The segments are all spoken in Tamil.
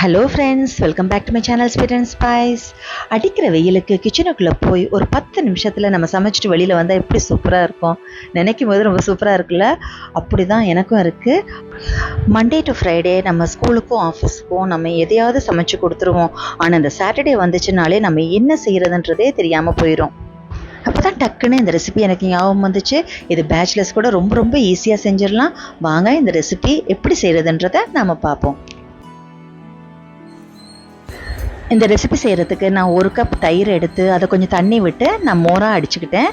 Hello friends, welcome back to my channel sweet and spice. அடிக்கிற வெயிலுக்கு கிச்சனுக்குள்ளே போய் ஒரு 10 நிமிஷத்தில் நம்ம சமைச்சிட்டு வெளியில் வந்தால் எப்படி சூப்பராக இருக்கும். நினைக்கும் போது ரொம்ப சூப்பராக இருக்குல்ல. அப்படி தான் எனக்கும் இருக்குது. மண்டே டு ஃப்ரைடே நம்ம ஸ்கூலுக்கும் ஆஃபீஸுக்கும் நம்ம எதையாவது சமைச்சு கொடுத்துருவோம். ஆனால் இந்த சாட்டர்டே வந்துச்சுனாலே நம்ம என்ன செய்கிறதுன்றதே தெரியாமல் போயிடும். அப்போ தான் டக்குன்னு இந்த ரெசிபி எனக்கு ஞாபகம் வந்துச்சு. இது பேச்சுலர்ஸ் கூட ரொம்ப ரொம்ப ஈஸியாக செஞ்சிடலாம். வாங்க இந்த ரெசிபி எப்படி செய்கிறதுன்றதை நம்ம பார்ப்போம். இந்த ரெசிபி செய்கிறதுக்கு நான் 1 கப் தயிர் எடுத்து அதை கொஞ்சம் தண்ணி விட்டு நான் மோராக அடிச்சுக்கிட்டேன்.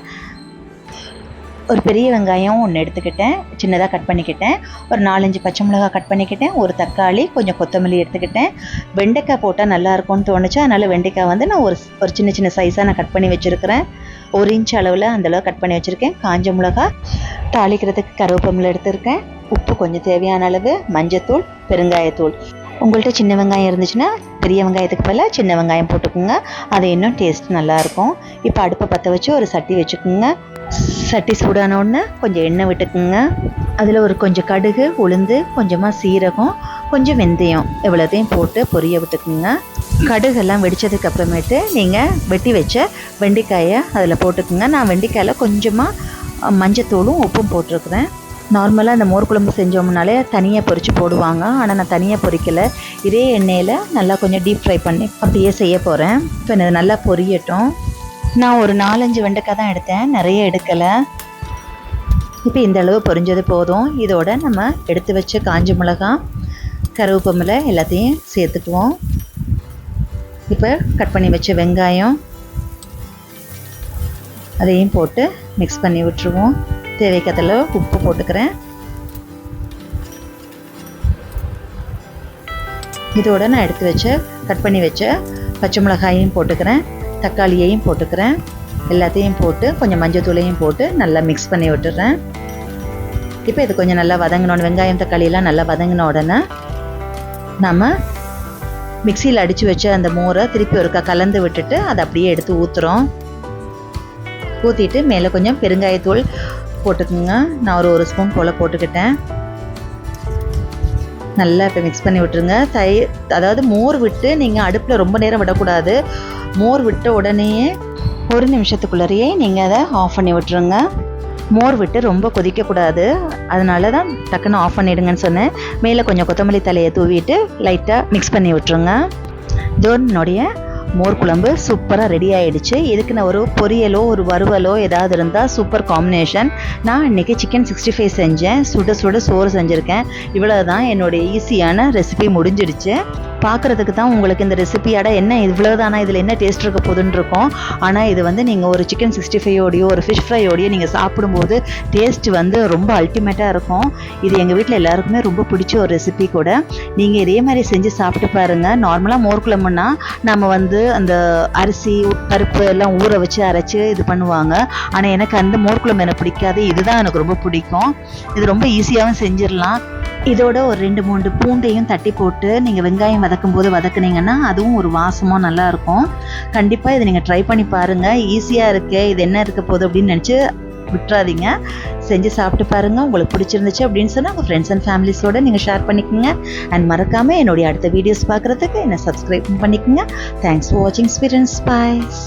ஒரு பெரிய வெங்காயம் 1 எடுத்துக்கிட்டேன், சின்னதாக கட் பண்ணிக்கிட்டேன். ஒரு 4-5 பச்சை மிளகாய் கட் பண்ணிக்கிட்டேன். ஒரு தக்காளி, கொஞ்சம் கொத்தமல்லி எடுத்துக்கிட்டேன். வெண்டைக்காய் போட்டால் நல்லாயிருக்கும்னு தோணுச்சு. அதனால் வெண்டைக்காய் வந்து நான் ஒரு சின்ன சின்ன சைஸாக நான் கட் பண்ணி வச்சுருக்கிறேன். 1 இன்ச் அளவில் அந்தளவு கட் பண்ணி வச்சுருக்கேன். காஞ்ச மிளகாய், தாளிக்கிறதுக்கு கருவேப்பிலை எடுத்துருக்கேன். உப்பு கொஞ்சம் தேவையான அளவு, மஞ்சத்தூள், பெருங்காயத்தூள். உங்கள்கிட்ட சின்ன வெங்காயம் இருந்துச்சுன்னா பெரிய வெங்காயத்துக்கு பதிலாக சின்ன வெங்காயம் போட்டுக்கோங்க. அது இன்னும் டேஸ்ட் நல்லாயிருக்கும். இப்போ அடுப்பை பற்ற வச்சு ஒரு சட்டி வச்சுக்கோங்க. சட்டி சூடான உடனே கொஞ்சம் எண்ணெய் விட்டுக்குங்க. அதில் கொஞ்சம் கடுகு, உளுந்து, கொஞ்சமாக சீரகம், கொஞ்சம் வெந்தயம் இவ்வளோத்தையும் போட்டு பொரிய விட்டுக்குங்க. கடுகெல்லாம் வெடித்ததுக்கு அப்புறமேட்டு நீங்கள் வெட்டி வச்ச வெண்டைக்காயை அதில் போட்டுக்குங்க. நான் வெண்டைக்காயில் கொஞ்சமாக மஞ்சத்தூளும் உப்பும் போட்டிருக்கிறேன். நார்மலாக இந்த மோர் குழம்பு செஞ்சோம்னாலே தனியாக பொரித்து போடுவாங்க. ஆனால் நான் தனியாக பொரிக்கலை. இதே எண்ணெயில் நல்லா கொஞ்சம் டீப் ஃப்ரை பண்ணி அப்படியே செய்ய போகிறேன். இப்போ இது நல்லா பொரியட்டும். நான் ஒரு 4-5 வெண்டைக்காய் தான் எடுத்தேன், நிறைய எடுக்கலை. இப்போ இந்த அளவு பொரிஞ்சது போதும். இதோட நம்ம எடுத்து வச்ச காஞ்ச மிளகாய், கருவேப்பிலை எல்லாத்தையும் சேர்த்துக்குவோம். இப்போ கட் பண்ணி வச்ச வெங்காயம் அதையும் போட்டு மிக்ஸ் பண்ணி விட்டுருவோம். தேவைக்கத்தில் உப்பு போட்டுக்கிறேன். இதோட நான் எடுத்து வச்ச கட் பண்ணி வச்ச பச்சை மிளகாயையும் போட்டுக்கிறேன், தக்காளியையும் போட்டுக்கிறேன். எல்லாத்தையும் போட்டு கொஞ்சம் மஞ்சத்தூளையும் போட்டு நல்லா மிக்ஸ் பண்ணி விட்டுறேன். இப்போ இது கொஞ்சம் நல்லா வதங்கினோன்னு, வெங்காயம் தக்காளியெல்லாம் நல்லா வதங்கின உடனே நம்ம மிக்சியில் அடித்து வச்ச அந்த மோரை திருப்பி ஒருக்கா கலந்து விட்டுட்டு அதை அப்படியே எடுத்து ஊற்றுறோம். ஊற்றிட்டு மேலே கொஞ்சம் பெருங்காயத்தூள் போட்டுக்குங்க. நான் ஒரு ஸ்பூன் போல் போட்டுக்கிட்டேன். நல்லா இப்போ மிக்ஸ் பண்ணி விட்டுருங்க. தயிர், அதாவது மோர் விட்டு நீங்கள் அடுப்பில் ரொம்ப நேரம் விடக்கூடாது. மோர் விட்ட உடனேயே 1 நிமிஷத்துக்குள்ளேயே நீங்கள் அதை ஆஃப் பண்ணி விட்டுருங்க. மோர் விட்டு ரொம்ப கொதிக்கக்கூடாது. அதனால தான் டக்குன்னு ஆஃப் பண்ணிவிடுங்கன்னு சொன்னேன். மேலே கொஞ்சம் கொத்தமல்லி தலையை தூவிட்டு லைட்டாக மிக்ஸ் பண்ணி விட்டுருங்க. இதோடைய மோர் குழம்பு சூப்பராக ரெடி ஆகிடுச்சு. இதுக்கு நான் ஒரு பொரியலோ ஒரு வறுவலோ ஏதாவது இருந்தால் சூப்பர் காம்பினேஷன். நான் இன்றைக்கி சிக்கன் 65 செஞ்சேன். சுட சுட சோறு செஞ்சுருக்கேன். இவ்வளோ தான் என்னுடைய ஈஸியான ரெசிபி முடிஞ்சிடுச்சு. பார்க்குறதுக்கு தான் உங்களுக்கு இந்த ரெசிபியோட என்ன இவ்வளோ தானா, இதில் என்ன டேஸ்ட் இருக்க போதுன்னு இருக்கும். ஆனால் இது வந்து நீங்கள் ஒரு சிக்கன் 65ஓடையோ ஒரு ஃபிஷ் ஃப்ரையோடையோ நீங்கள் சாப்பிடும்போது டேஸ்ட் வந்து ரொம்ப அல்டிமேட்டாக இருக்கும். இது எங்கள் வீட்டில் எல்லாருக்குமே ரொம்ப பிடிச்ச ஒரு ரெசிபி கூட. நீங்கள் இதே மாதிரி செஞ்சு சாப்பிட்டு பாருங்கள். நார்மலாக மோர் குழம்புன்னா நம்ம வந்து அந்த அரிசி பருப்பு எல்லாம் ஊற வச்சு அரைச்சி இது பண்ணுவாங்க. ஆனால் எனக்கு அந்த மோர் குழம்பு எனக்கு பிடிக்காது. இதுதான் எனக்கு ரொம்ப பிடிக்கும். இது ரொம்ப ஈஸியாகவும் செஞ்சிடலாம். இதோட ஒரு 2-3 பூண்டையும் தட்டி போட்டு நீங்கள் வெங்காயம் வதக்கும் போது வதக்குனீங்கன்னா அதுவும் ஒரு வாசமாக நல்லாயிருக்கும். கண்டிப்பாக இதை நீங்கள் ட்ரை பண்ணி பாருங்கள். ஈஸியாக இருக்கு, இது என்ன இருக்க போகுது அப்படின்னு நினச்சி விட்டுறாதீங்க. செஞ்சு சாப்பிட்டு பாருங்கள். உங்களுக்கு பிடிச்சிருந்துச்சு அப்படின்னு சொன்னால் உங்கள் ஃப்ரெண்ட்ஸ் அண்ட் ஃபேமிலிஸோடு நீங்கள் ஷேர் பண்ணிக்கோங்க. அண்ட் மறக்காமல் என்னுடைய அடுத்த வீடியோஸ் பார்க்குறதுக்கு என்னை சப்ஸ்கிரைப் பண்ணிக்கோங்க. தேங்க்ஸ் ஃபார் வாட்சிங் ஸ்வீட் அண்ட் ஸ்பைஸ்.